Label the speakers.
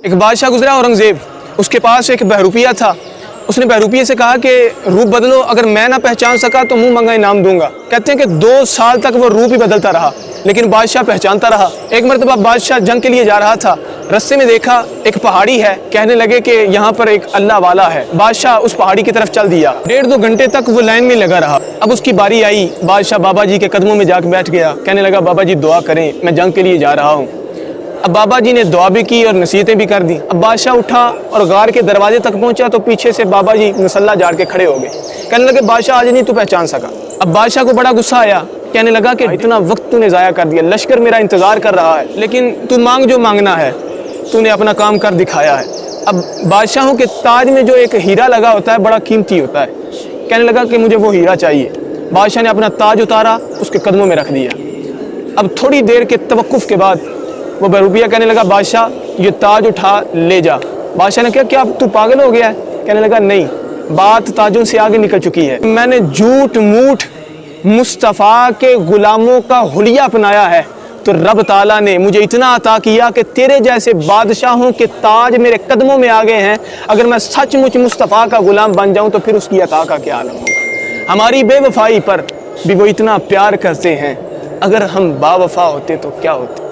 Speaker 1: ایک بادشاہ گزرا اورنگزیب، اس کے پاس ایک بہروپیہ تھا۔ اس نے بہروپیے سے کہا کہ روپ بدلو، اگر میں نہ پہچان سکا تو منہ منگا انعام دوں گا۔ کہتے ہیں کہ 2 سال تک وہ روپ ہی بدلتا رہا، لیکن بادشاہ پہچانتا رہا۔ ایک مرتبہ بادشاہ جنگ کے لیے جا رہا تھا، رستے میں دیکھا ایک پہاڑی ہے، کہنے لگے کہ یہاں پر ایک اللہ والا ہے۔ بادشاہ اس پہاڑی کی طرف چل دیا، 1.5-2 گھنٹے تک وہ لائن میں لگا رہا۔ اب اس کی باری آئی، بادشاہ بابا جی کے قدموں میں جا کے بیٹھ گیا، کہنے لگا بابا جی دعا کریں، میں جنگ کے لیے جا رہا ہوں۔ اب بابا جی نے دعا بھی کی اور نصیحتیں بھی کر دی۔ اب بادشاہ اٹھا اور غار کے دروازے تک پہنچا تو پیچھے سے بابا جی مسلح جاڑ کے کھڑے ہو گئے، کہنے لگے بادشاہ آج نہیں تو پہچان سکا۔ اب بادشاہ کو بڑا غصہ آیا، کہنے لگا کہ اتنا وقت تو نے ضائع کر دیا، لشکر میرا انتظار کر رہا ہے، لیکن تو مانگ جو مانگنا ہے، تو نے اپنا کام کر دکھایا ہے۔ اب بادشاہوں کے تاج میں جو ایک ہیرا لگا ہوتا ہے بڑا قیمتی ہوتا ہے، کہنے لگا کہ مجھے وہ ہیرا چاہیے۔ بادشاہ نے اپنا تاج اتارا، اس کے قدموں میں رکھ دیا۔ اب تھوڑی دیر کے توقف کے بعد وہ بہروپیہ کہنے لگا بادشاہ یہ تاج اٹھا لے جا۔ بادشاہ نے کہا کیا تو پاگل ہو گیا ہے؟ کہنے لگا نہیں، بات تاجوں سے آگے نکل چکی ہے، میں نے جھوٹ موٹ مصطفیٰ کے غلاموں کا حلیہ اپنایا ہے تو رب تعالیٰ نے مجھے اتنا عطا کیا کہ تیرے جیسے بادشاہوں کے تاج میرے قدموں میں آ گئے ہیں۔ اگر میں سچ مچ مصطفیٰ کا غلام بن جاؤں تو پھر اس کی عطا کا کیا عالم ہوگا۔ ہماری بے وفائی پر بھی وہ اتنا پیار کرتے ہیں، اگر ہم با وفا ہوتے تو کیا ہوتے۔